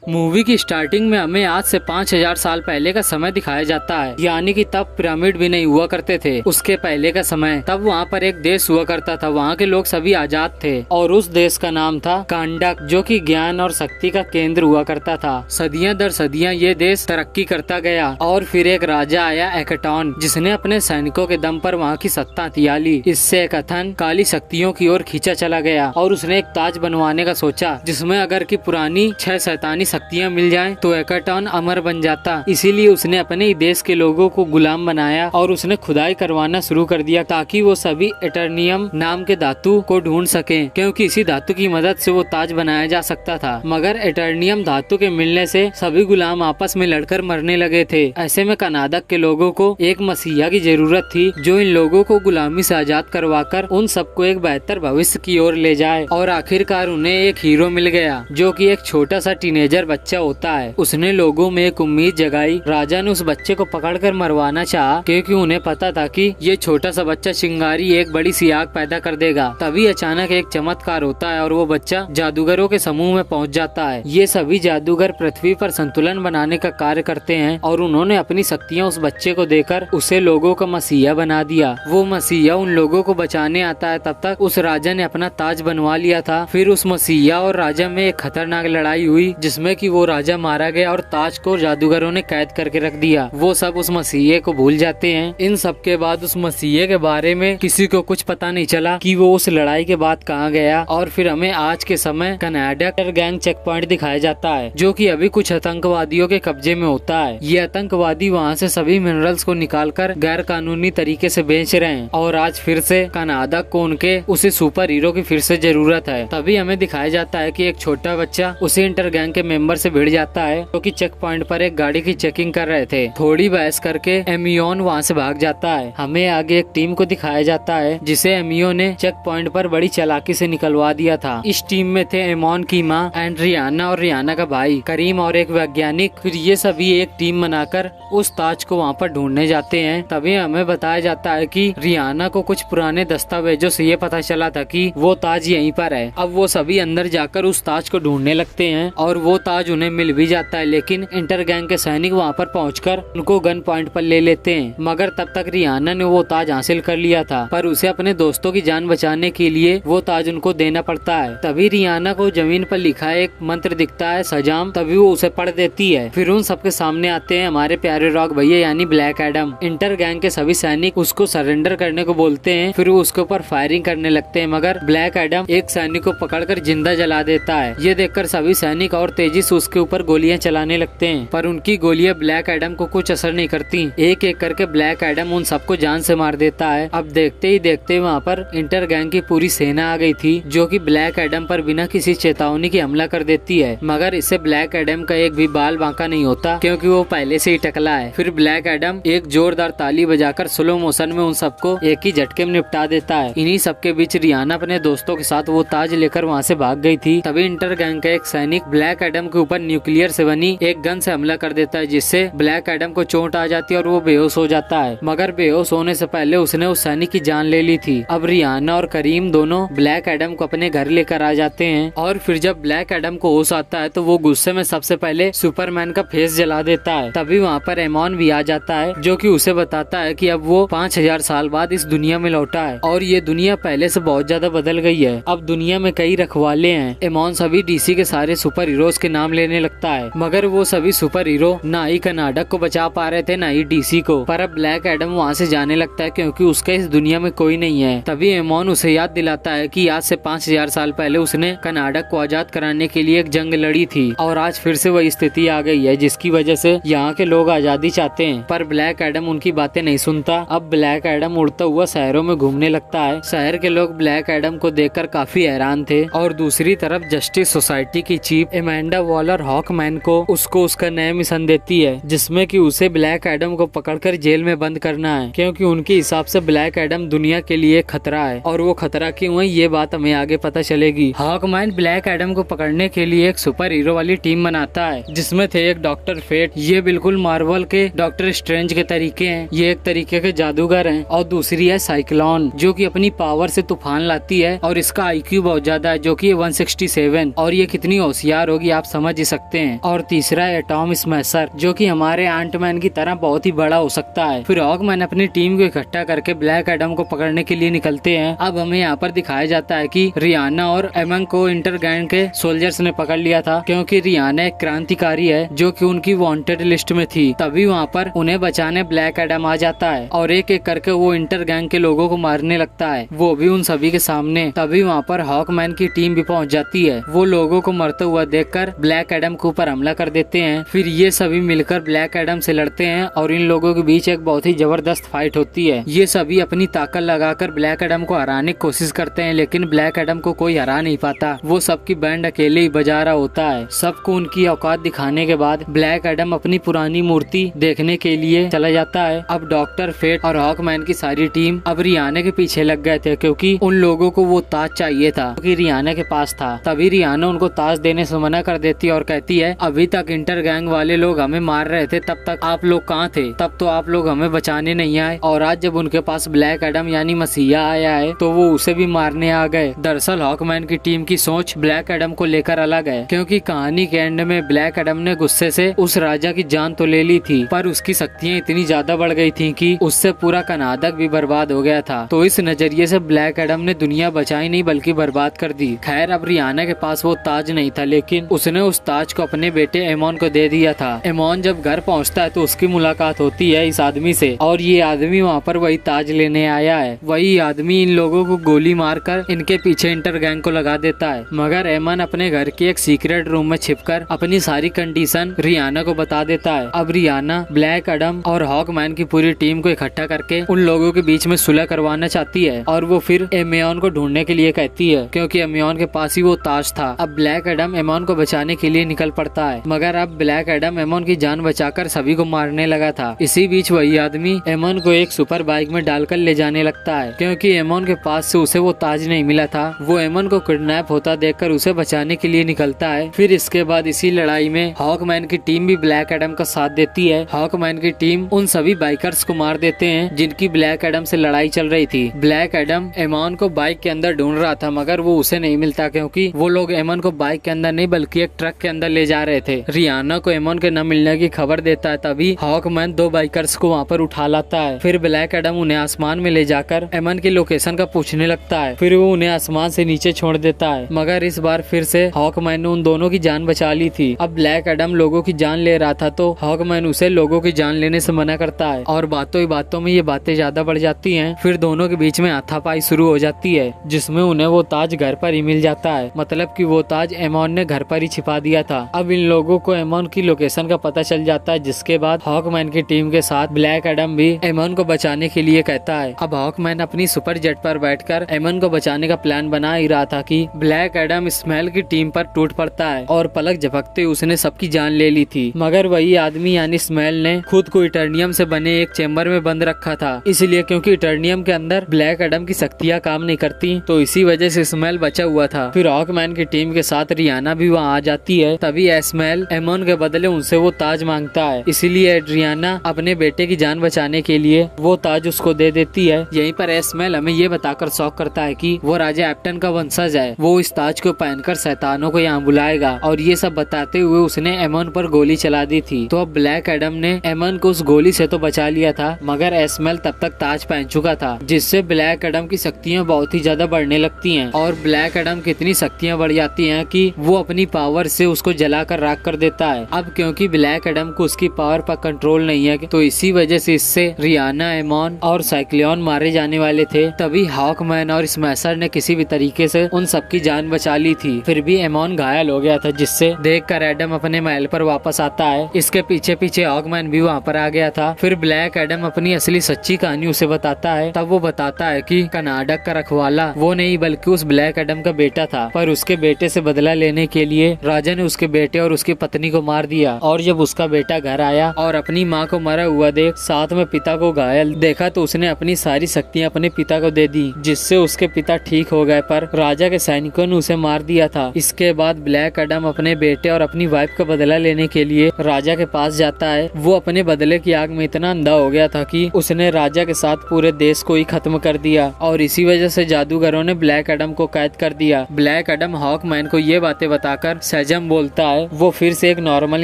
Movie की starting में हमें आज से 5000 साल पहले का समय दिखाया जाता है, यानी कि तब पिरामिड भी नहीं हुआ करते थे। उसके पहले का समय, तब वहाँ पर एक देश हुआ करता था। वहाँ के लोग सभी आजाद थे और उस देश का नाम था कांडक, जो कि ज्ञान और शक्ति का केंद्र हुआ करता था। सदियां दर सदियां ये देश तरक्की करता गया और फिर एक राजा आया एकेटॉन, जिसने अपने सैनिकों के दम पर वहाँ की सत्ता हथिया ली। इससे कथन काली शक्तियों की ओर खींचा चला गया और उसने एक ताज बनवाने का सोचा, जिसमें अगर की पुरानी 6 शैतानी शक्तियाँ मिल जाएं तो एकेटॉन अमर बन जाता। इसीलिए उसने अपने ही देश के लोगों को गुलाम बनाया और उसने खुदाई करवाना शुरू कर दिया ताकि वो सभी एटर्नियम नाम के धातु को ढूंढ सकें, क्योंकि इसी धातु की मदद से वो ताज बनाया जा सकता था। मगर एटर्नियम धातु के मिलने से सभी गुलाम आपस में लड़कर मरने लगे थे। ऐसे में कनाडक के लोगों को एक मसीहा की जरूरत थी, जो इन लोगों को गुलामी से आजाद करवाकर उन सबको एक बेहतर भविष्य की ओर ले जाए। और आखिरकार उन्हें एक हीरो मिल गया, जो कि एक छोटा सा टीनेजर बच्चा होता है। उसने लोगों में एक उम्मीद जगाई। राजा ने उस बच्चे को पकड़कर मरवाना चाहा, क्योंकि उन्हें पता था कि ये छोटा सा बच्चा चिंगारी एक बड़ी सी आग पैदा कर देगा। तभी अचानक एक चमत्कार होता है और वो बच्चा जादूगरों के समूह में पहुंच जाता है। ये सभी जादूगर पृथ्वी पर संतुलन बनाने का कार्य करते हैं और उन्होंने अपनी शक्तियाँ उस बच्चे को देकर उसे लोगों का मसीहा बना दिया। वो मसीहा उन लोगों को बचाने आता है। तब तक उस राजा ने अपना ताज बनवा लिया था। फिर उस मसीहा और राजा में एक खतरनाक लड़ाई हुई, जिसमें कि वो राजा मारा गया और ताज को जादूगरों ने कैद करके रख दिया। वो सब उस मसीहे को भूल जाते हैं। इन सब के बाद उस मसीहे के बारे में किसी को कुछ पता नहीं चला कि वो उस लड़ाई के बाद कहाँ गया। और फिर हमें आज के समय कनाडक गैंग चेक पॉइंट दिखाया जाता है, जो कि अभी कुछ आतंकवादियों के कब्जे में होता है। ये आतंकवादी वहाँ से सभी मिनरल्स को निकालकर गैर कानूनी तरीके से बेच रहे हैं और आज फिर से कनाडक को उनके उसी सुपर हीरो की फिर से जरूरत है। तभी हमें दिखाया जाता है कि एक छोटा बच्चा उसी इंटर गैंग के मेंबर से भिड़ जाता है, जो कि चेक पॉइंट पर एक गाड़ी की चेकिंग कर रहे थे। थोड़ी बहस करके एमियोन वहाँ से भाग जाता है। हमें आगे एक टीम को दिखाया जाता है, जिसे एमियो ने चेक पॉइंट पर बड़ी चालाकी से निकलवा दिया था। इस टीम में थे एमोन की माँ एंड रियाना और रियाना का भाई करीम और एक वैज्ञानिक। फिर ये सभी एक टीम बनाकर उस ताज को वहाँ पर ढूंढने जाते हैं। तभी हमें बताया जाता है कि रियाना को कुछ पुराने दस्तावेजों से ये पता चला था कि वो ताज यहीं पर है। अब वो सभी अंदर जाकर उस ताज को ढूंढने लगते हैं और वो ताज उन्हें मिल भी जाता है, लेकिन इंटर गैंग के सैनिक वहाँ पर पहुंचकर उनको गन पॉइंट पर ले लेते हैं। मगर तब तक रियाना ने वो ताज हासिल कर लिया था, पर उसे अपने दोस्तों की जान बचाने के लिए वो ताज उनको देना पड़ता है। तभी रियाना को जमीन पर लिखा एक मंत्र दिखता है, सजाम। तभी वो उसे पढ़ देती है। फिर उन सबके सामने आते हैं हमारे प्यारे रॉक भैया यानी ब्लैक एडम। इंटर गैंग के सभी सैनिक उसको सरेंडर करने को बोलते हैं। फिर वो उसके ऊपर फायरिंग करने लगते हैं, मगर ब्लैक एडम एक सैनिक को पकड़कर जिंदा जला देता है। ये देखकर सभी सैनिक और तेजी से उसके ऊपर गोलियां चलाने लगते हैं, पर उनकी गोलियां ब्लैक एडम को कुछ असर नहीं करती। एक एक करके ब्लैक एडम उन सबको जान से मार देता है। अब देखते ही देखते वहाँ पर इंटर गैंग की पूरी सेना आ गई थी, जो कि ब्लैक एडम पर बिना किसी चेतावनी के हमला कर देती है। मगर इससे ब्लैक एडम का एक भी बाल बांका नहीं होता, क्योंकि वो पहले से ही टकला है। फिर ब्लैक एडम एक जोरदार ताली बजाकर स्लो मोशन में उन सबको एक ही झटके में निपटा देता है। इन्हीं सबके बीच रियाना अपने दोस्तों के साथ वो ताज लेकर वहाँ से भाग गई थी। तभी इंटर गैंग का एक सैनिक ब्लैक एडम के ऊपर न्यूक्लियर से बनी एक गन से हमला कर देता है, जिससे ब्लैक एडम को चोट आ जाती है और वो बेहोश हो जाता है। मगर बेहोश होने से पहले उसने उस सैनिक की जान ले ली थी। अब रियाना और करीम दोनों ब्लैक एडम को अपने घर लेकर आ जाते हैं और फिर जब ब्लैक एडम को होश आता है तो वो गुस्से में सबसे पहले सुपरमैन का फेस जला देता है। तभी वहाँ पर एमोन भी आ जाता है, जो कि उसे बताता है कि अब वो 5000 साल बाद इस दुनिया में लौटा है और ये दुनिया पहले से बहुत ज्यादा बदल गई है। अब दुनिया में कई रखवाले हैं। एमोन सभी डीसी के सारे सुपर हीरोज के नाम लेने लगता है, मगर वो सभी सुपर हीरो ना ही कनाडक को बचा पा रहे थे ना ही डीसी को। पर अब ब्लैक एडम वहाँ से जाने लगता है, क्योंकि उसके इस दुनिया में कोई नहीं है। तभी एमोन उसे याद दिलाता है कि आज से 5000 साल पहले उसने कनाडक को आजाद कराने के लिए एक जंग लड़ी थी और आज फिर से वही स्थिति आ गई है, जिसकी वजह से यहाँ के लोग आजादी चाहते हैं। पर ब्लैक एडम उनकी बातें नहीं सुनता। अब ब्लैक एडम उड़ता हुआ शहरों में घूमने लगता है। शहर के लोग ब्लैक एडम को देखकर काफी हैरान थे और दूसरी तरफ जस्टिस सोसाइटी की चीफ एमेंडा वॉलर हॉकमैन को उसका नया मिशन देती है, जिसमें कि उसे ब्लैक एडम को पकड़कर जेल में बंद करना है, क्योंकि उनके हिसाब से ब्लैक एडम दुनिया के लिए खतरा है। और वो खतरा क्यों है ये बात हमें आगे पता चलेगी। हॉकमैन ब्लैक एडम को पकड़ने के लिए एक सुपर हीरो वाली टीम बनाता है, जिसमें थे एक डॉक्टर फेट, ये बिल्कुल मार्वल के डॉक्टर स्ट्रेंज के तरीके हैं। ये एक तरीके के जादूगर हैं। और दूसरी है साइक्लोन, जो कि अपनी पावर से तूफान लाती है और इसका IQ बहुत ज्यादा है, जो कि 167। और ये कितनी होशियार होगी आप समझ ही सकते हैं। और तीसरा है टॉम स्मैशर, जो कि हमारे आंटमैन की तरह बहुत ही बड़ा हो सकता है। फिर हॉकमैन अपनी टीम को इकट्ठा करके ब्लैक एडम को पकड़ने के लिए निकलते हैं। अब हमें यहाँ पर दिखाया जाता है कि रियाना और एमन को इंटर गैंग के सोल्जर्स ने पकड़ लिया था, क्योंकि रियाना एक क्रांतिकारी है जो कि उनकी वांटेड लिस्ट में थी। तभी वहाँ पर उन्हें बचाने ब्लैक एडम आ जाता है और एक एक करके वो इंटर गैंग के लोगों को मारने लगता है, वो भी उन सभी के सामने। तभी वहाँ पर हॉकमैन की टीम भी पहुँच जाती है। वो लोगों को मरते हुआ देखकर ब्लैक एडम के ऊपर हमला कर देते हैं। फिर ये सभी मिलकर ब्लैक एडम से लड़ते हैं और इन लोगों के बीच एक बहुत ही जबरदस्त फाइट होती है। ये सभी अपनी ताकत लगाकर ब्लैक एडम को हराने की कोशिश करते हैं, लेकिन ब्लैक एडम को कोई हरा नहीं पाता। वो सबकी बैंड अकेले ही बजा रहा होता है। सबको उनकी औकात दिखाने के बाद ब्लैक एडम अपनी पुरानी मूर्ति देखने के लिए चला जाता है। अब डॉक्टर फेट और हॉकमैन की सारी टीम अब रियाना के पीछे लग गए थे, क्योंकि उन लोगों को वो ताज चाहिए था कि रियाना के पास था। तभी रियाना उनको ताज देने से मना कर देती है और कहती है, अभी तक इंटर गैंग वाले लोग हमें मार रहे थे, तब तक आप लोग कहाँ थे? तब तो आप लोग हमें बचाने नहीं आए, और आज जब उनके पास ब्लैक एडम यानी मसीहा आया है तो वो उसे भी मारने आ गए। दरअसल हॉकमैन की टीम की सोच ब्लैक एडम को लेकर अलग है, क्योंकि कहानी के एंड में ब्लैक एडम ने गुस्से से उस राजा की जान तो ले ली थी, पर उसकी शक्तियाँ इतनी ज्यादा बढ़ गई थी कि उससे पूरा कर्नाटक भी बर्बाद हो गया था। तो इस नजरिए से ब्लैक एडम ने दुनिया बचाई नहीं बल्कि बर्बाद कर दी। खैर अब रियाना के पास वो ताज नहीं था, लेकिन उसने उस ताज को अपने बेटे एमोन को दे दिया था। एमोन जब घर पहुंचता है तो उसकी मुलाकात होती है इस आदमी से, और ये आदमी वहाँ पर वही ताज लेने आया है। वही आदमी इन लोगों को गोली मारकर इनके पीछे इंटर गैंग को लगा देता है, मगर एमन अपने घर के एक सीक्रेट रूम में छिपकर अपनी सारी कंडीशन रियाना को बता देता है। अब रियाना ब्लैक एडम और हॉकमैन की पूरी टीम को इकट्ठा करके उन लोगों के बीच में सुलह करवाना चाहती है, और वो फिर एमियोन को ढूंढने के लिए कहती है, क्योंकि एमियोन के पास ही वो ताज था। अब ब्लैक एडम एमोन को बचाने के लिए निकल पड़ता है, मगर अब ब्लैक एडम एमोन की जान बचाकर सभी को मारने लगा था। इसी बीच वही आदमी एमोन को एक सुपर बाइक में डालकर ले जाने लगता है, क्योंकि एमोन के पास से उसे वो ताज नहीं मिला था। वो एमोन को किडनैप होता देखकर उसे बचाने के लिए निकलता है। फिर इसके बाद इसी लड़ाई में हॉकमैन की टीम भी ब्लैक एडम का साथ देती है। हॉकमैन की टीम उन सभी बाइकर्स को मार देते हैं जिनकी ब्लैक एडम से लड़ाई चल रही थी। ब्लैक एडम एमोन को बाइक के अंदर ढूंढ रहा था, मगर वो उसे नहीं मिलता, क्योंकि वो लोग एमोन को बाइक के अंदर नहीं बल्कि एक ट्रक के अंदर ले जा रहे थे। रियाना को एमोन के न मिलने की खबर देता है, तभी हॉकमैन दो बाइकर्स को वहाँ पर उठा लाता है। फिर ब्लैक एडम उन्हें आसमान में ले जाकर एमन की लोकेशन का पूछने लगता है। फिर वो उन्हें आसमान से नीचे छोड़ देता है, मगर इस बार फिर से हॉकमैन ने उन दोनों की जान बचा ली थी। अब ब्लैक एडम लोगों की जान ले रहा था, तो हॉकमैन उसे लोगों की जान लेने से मना करता है, और बातों ही बातों में ये बातें ज्यादा बढ़ जाती हैं। फिर दोनों के बीच में हाथापाई शुरू हो जाती है, जिसमें उन्हें वो ताज घर पर ही मिल जाता है। मतलब कि वो ताज एमोन ने घर पर ही छिपा दिया था। अब इन लोगों को एमोन की लोकेशन का पता चल जाता है, जिसके बाद हॉकमैन की टीम के साथ ब्लैक एडम भी एमोन को बचाने के लिए कहता है। अब हॉकमैन अपनी सुपर जेट पर बैठकर एमोन को बचाने का प्लान बना ही रहा था कि ब्लैक एडम स्मेल की टीम पर टूट पड़ता है, और पलक झपकते उसने सबकी जान ले ली थी। मगर वही आदमी यानी स्मेल ने खुद को इटर्नियम से बने एक चेम्बर में बंद रखा था, इसलिए क्योंकि इटर्नियम के अंदर ब्लैक एडम की शक्तियाँ काम नहीं करती, तो इसी वजह से स्मेल बचा हुआ था। फिर हॉकमैन की टीम के साथ रियाना भी वहाँ आ जाती है। तभी स्मेल एमोन के बदले उनसे वो ताज मांगता है, इसीलिए एड्रियाना अपने बेटे की जान बचाने के लिए वो ताज उसको दे देती है। यहीं पर स्मेल हमें ये बताकर शॉक करता है कि वो राजा एप्टन का वंशज है, वो इस ताज को पहनकर शैतानों को यहाँ बुलाएगा, और ये सब बताते हुए उसने एमोन पर गोली चला दी थी। तो अब ब्लैक एडम ने एमोन को उस गोली से तो बचा लिया था, मगर स्मेल तब तक ताज पहन चुका था, जिससे ब्लैक एडम की शक्तियाँ बहुत ही ज्यादा बढ़ने लगती हैं। और ब्लैक एडम की इतनी शक्तियाँ बढ़ जाती हैं कि वो अपनी पावर से उसको जलाकर राख कर देता है। अब क्योंकि ब्लैक एडम को उसकी पावर पर कंट्रोल नहीं है, तो इसी वजह से इससे रियाना, एमोन और साइक्लोन मारे जाने वाले थे। तभी हॉकमैन और स्मैशर ने किसी भी तरीके से उन सबकी जान बचा ली थी। फिर भी एमोन घायल हो गया था, जिससे देखकर एडम अपने महल पर वापस आता है। इसके पीछे पीछे हॉकमैन भी वहाँ पर आ गया था। फिर ब्लैक एडम अपनी असली सच्ची कहानी उसे बताता है। तब वो बताता है कि कर्नाटक का रखवाला वो नहीं बल्कि उस ब्लैक एडम का बेटा था, पर उसके बेटे से बदला लेने के लिए राजा ने उसके बेटे और उसकी पत्नी को मार दिया। और जब उसका बेटा घर आया और अपनी माँ को मरा हुआ देख साथ में पिता को घायल देखा, तो उसने अपनी सारी शक्तियाँ अपने पिता को दे दी, जिससे उसके पिता ठीक हो गए, पर राजा के सैनिकों ने उसे मार दिया था। इसके बाद ब्लैक एडम अपने बेटे और अपनी वाइफ का बदला लेने के लिए राजा के पास जाता है। वो अपने बदले की आग में इतना अंधा हो गया था कि उसने राजा के साथ पूरे देश को ही खत्म कर दिया, और इसी वजह से जादूगरों ने ब्लैक एडम को कैद कर दिया। ब्लैक एडम हॉकमैन को ये बातें बताकर हजम बोलता है वो फिर से एक नॉर्मल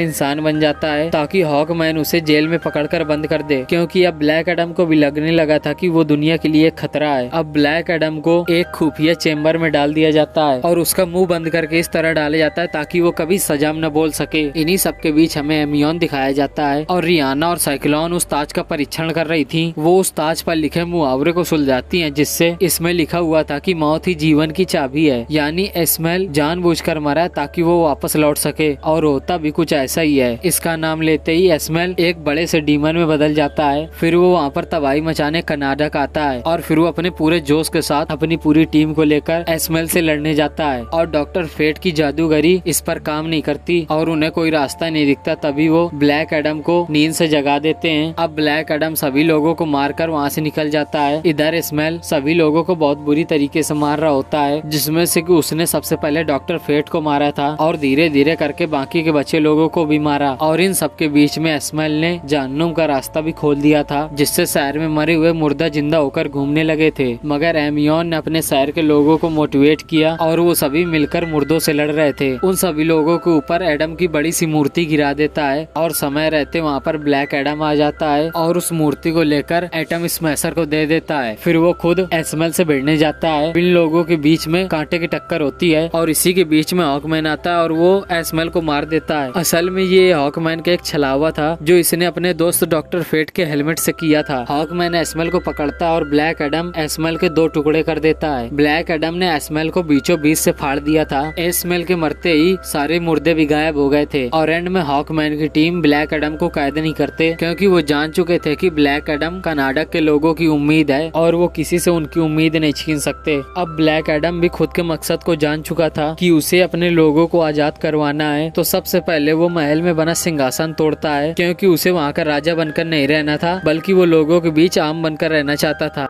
इंसान बन जाता है ताकि हॉकमैन उसे जेल में पकड़कर बंद कर दे, क्योंकि अब ब्लैक एडम को भी लगने लगा था कि वो दुनिया के लिए एक खतरा है। अब ब्लैक एडम को एक खुफिया चेम्बर में डाल दिया जाता है और उसका मुंह बंद करके इस तरह डाला जाता है ताकि वो कभी सजा न बोल सके। इन्हीं सब के बीच हमें एमियोन दिखाया जाता है और रियाना और साइक्लोन उस ताज का परीक्षण कर रही थी। वो उस ताज पर लिखे मुहावरे को सुलझाती हैं, जिससे इसमें लिखा हुआ था कि मौत ही जीवन की चाबी है, यानी एस्मेल जानबूझकर मरा ताकि वो वापस लौट सके, और होता भी कुछ ऐसा ही है। इसका नाम लेते ही एस्मेल एक बड़े से डीमन में बदल जाता है। फिर वो वहाँ पर तबाही मचाने कनाडा का आता है और फिर वो अपने पूरे जोश के साथ अपनी पूरी टीम को लेकर एस्मेल से लड़ने जाता है। और डॉक्टर फेट की जादूगरी इस पर काम नहीं करती और उन्हें कोई रास्ता नहीं दिखता। तभी वो ब्लैक एडम को नींद से जगा देते हैं। अब ब्लैक एडम सभी लोगों को मारकर वहाँ से निकल जाता है। इधर एस्मेल सभी लोगों को बहुत बुरी तरीके से मार रहा होता है, जिसमें से कि उसने सबसे पहले डॉक्टर फेट को मारा था और धीरे धीरे करके बाकी के बचे लोगों को भी मारा। और इन सबके बीच में एस्मेल ने जहन्नुम का रास्ता भी खोल दिया था, जिससे शहर में मरे हुए मुर्दा जिंदा होकर घूमने लगे थे। मगर एमियोन ने अपने शहर के लोगों को मोटिवेट किया और वो सभी मिलकर मुर्दों से लड़ रहे थे। उन सभी लोगों के ऊपर एडम की बड़ी सी मूर्ति गिरा देता है और समय रहते वहाँ पर ब्लैक एडम आ जाता है और उस मूर्ति को लेकर एटम स्मैशर को दे देता है। फिर वो खुद एस्मेल से भिड़ने जाता है। इन लोगों के बीच में कांटे की टक्कर होती है और इसी के बीच में हॉकमैन आता है और वो एस्मेल को मार देता है। असल में ये हॉकमैन का एक छलावा था जो इसने अपने दोस्त डॉक्टर फेट के हेलमेट से किया था। हॉकमैन एस्मेल को पकड़ता है और ब्लैक एडम एस्मेल के 2 टुकड़े कर देता है। ब्लैक एडम ने एस्मेल को बीचों बीच से फाड़ दिया था। एस्मेल के मरते ही सारे मुर्दे भी गायब हो गए थे और एंड में हॉकमैन की टीम ब्लैक एडम को कैद नहीं करते, क्योंकि वो जान चुके थे कि ब्लैक एडम कनाडा के लोगों की उम्मीद है और वो किसी से उनकी उम्मीद नहीं छीन सकते। अब ब्लैक एडम भी खुद के मकसद को जान चुका था कि उसे अपने लोगों को आजाद करवाना है। तो सबसे पहले वो महल में बना सिंहासन तोड़ता है, क्योंकि उसे वहाँ का राजा बनकर नहीं रहना था, बल्कि वो लोगों के बीच आम बनकर रहना चाहता था।